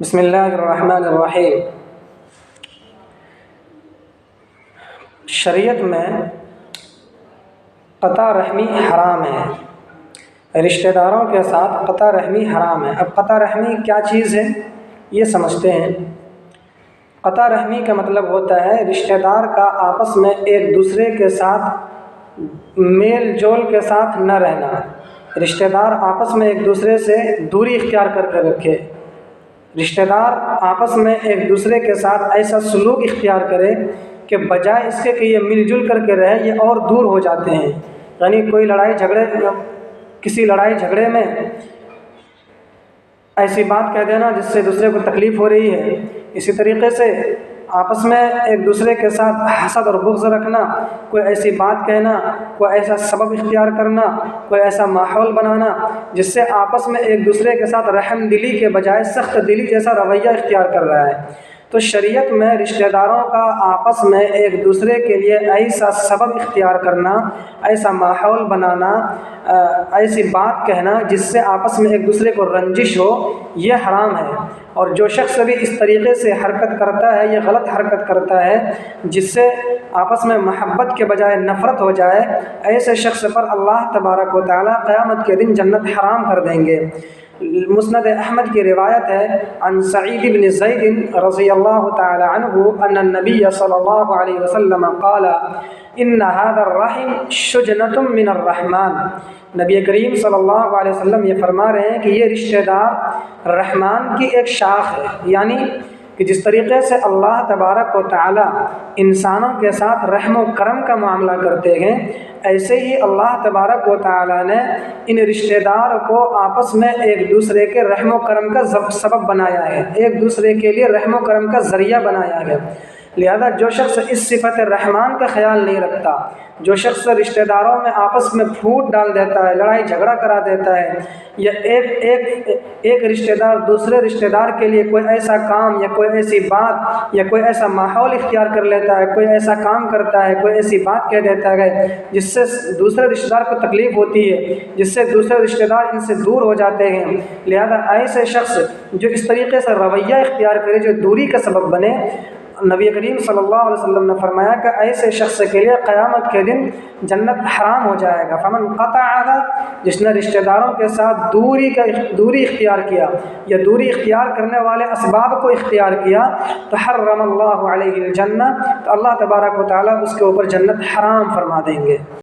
بسم اللہ الرحمن الرحیم۔ شریعت میں قطع رحمی حرام ہے، رشتہ داروں کے ساتھ قطع رحمی حرام ہے۔ اب قطع رحمی کیا چیز ہے یہ سمجھتے ہیں۔ قطع رحمی کا مطلب ہوتا ہے رشتہ دار کا آپس میں ایک دوسرے کے ساتھ میل جول کے ساتھ نہ رہنا، رشتہ دار آپس میں ایک دوسرے سے دوری اختیار کر کے رکھے، رشتہ دار آپس میں ایک دوسرے کے ساتھ ایسا سلوک اختیار کرے کہ بجائے اس کے کہ یہ مل جل کر کے رہے یہ اور دور ہو جاتے ہیں۔ یعنی کوئی کسی لڑائی جھگڑے میں ایسی بات کہہ دینا جس سے دوسرے کو تکلیف ہو رہی ہے، اسی طریقے سے آپس میں ایک دوسرے کے ساتھ حسد اور بغض رکھنا، کوئی ایسی بات کہنا، کوئی ایسا سبب اختیار کرنا، کوئی ایسا ماحول بنانا جس سے آپس میں ایک دوسرے کے ساتھ رحم دلی کے بجائے سخت دلی جیسا رویہ اختیار کر رہا ہے۔ تو شریعت میں رشتہ داروں کا آپس میں ایک دوسرے کے لیے ایسا سبب اختیار کرنا، ایسا ماحول بنانا، ایسی بات کہنا جس سے آپس میں ایک دوسرے کو رنجش ہو، یہ حرام ہے۔ اور جو شخص بھی اس طریقے سے حرکت کرتا ہے یہ غلط حرکت کرتا ہے جس سے آپس میں محبت کے بجائے نفرت ہو جائے، ایسے شخص پر اللہ تبارک و تعالیٰ قیامت کے دن جنت حرام کر دیں گے۔ مسند احمد کی روایت ہے عن سعید بن زید رضی اللہ تعالی عنہ ان النبی صلی اللہ علیہ وسلم قال ان هذا الرحم شجنۃ من الرحمن۔ نبی کریم صلی اللہ علیہ وسلم یہ فرما رہے ہیں کہ یہ رشتہ دار رحمان کی ایک شاخ ہے، یعنی کہ جس طریقے سے اللہ تبارک و تعالیٰ انسانوں کے ساتھ رحم و کرم کا معاملہ کرتے ہیں، ایسے ہی اللہ تبارک و تعالیٰ نے ان رشتہ دار کو آپس میں ایک دوسرے کے رحم و کرم کا سبب بنایا ہے، ایک دوسرے کے لیے رحم و کرم کا ذریعہ بنایا ہے۔ لہذا جو شخص اس صفت رحمان کا خیال نہیں رکھتا، جو شخص رشتہ داروں میں آپس میں پھوٹ ڈال دیتا ہے، لڑائی جھگڑا کرا دیتا ہے، یا ایک رشتہ دار دوسرے رشتہ دار کے لیے کوئی ایسا کام یا کوئی ایسی بات یا کوئی ایسا ماحول اختیار کر لیتا ہے، کوئی ایسا کام کرتا ہے، کوئی ایسی بات کہہ دیتا ہے جس سے دوسرے رشتہ دار کو تکلیف ہوتی ہے، جس سے دوسرے رشتہ دار ان سے دور ہو جاتے ہیں، لہذا ایسے شخص جو اس طریقے سے رویہ اختیار کرے جو دوری کا سبب بنے، نبی کریم صلی اللہ علیہ وسلم نے فرمایا کہ ایسے شخص کے لیے قیامت کے دن جنت حرام ہو جائے گا۔ فمن قطعها، جس نے رشتہ داروں کے ساتھ دوری اختیار کیا یا دوری اختیار کرنے والے اسباب کو اختیار کیا، تو حرم اللہ علیہ الجنہ، تو اللہ تبارک و تعالیٰ اس کے اوپر جنت حرام فرما دیں گے۔